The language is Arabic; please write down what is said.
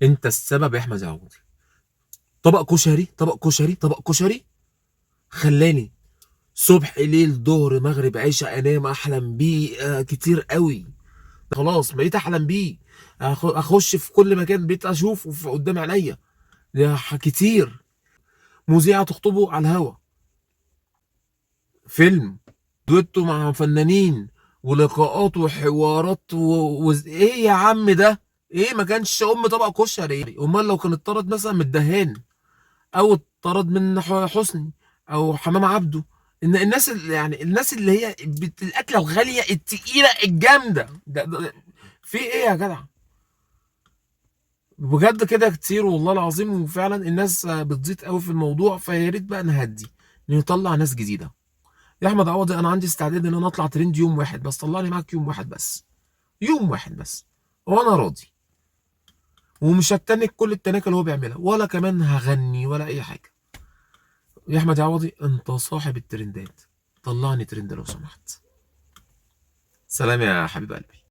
انت السبب يا احمد عوضي. طبق كشري طبق كشري طبق كشري خلاني صبح ليل ظهر مغرب عشاء انام احلم بيه كتير قوي. خلاص بقيت احلم بيه. اخش في كل مكان بقيت اشوفه في قدام عينيا. كتير. مذيعة تخطبه على الهوا. فيلم. دويتو مع فنانين. ولقاءات وحوارات ايه يا عم ده؟ ايه ما كانش طبق كشري؟ امال لو كان اتطرد مثلا من الدهان، او اتطرد من حسني، او حمام عبده. ان الناس اللي يعني الناس اللي هي الاكله الغاليه التقيله الجامده في ايه يا جدع؟ بجد كده كتير والله العظيم، وفعلا الناس بتزيد قوي في الموضوع، فيا ريت بقى نهدي، نطلع ناس جديده. يا احمد عوضي انا عندي استعداد ان انا اطلع ترند يوم واحد بس، طلعني معاك يوم واحد بس. يوم واحد بس وانا راضي. ومش هتنك كل التناكه اللي هو بيعملها، ولا كمان هغني ولا اي حاجه. يا احمد عوضي انت صاحب الترندات، طلعني ترند لو سمحت. سلام يا حبيب قلبي.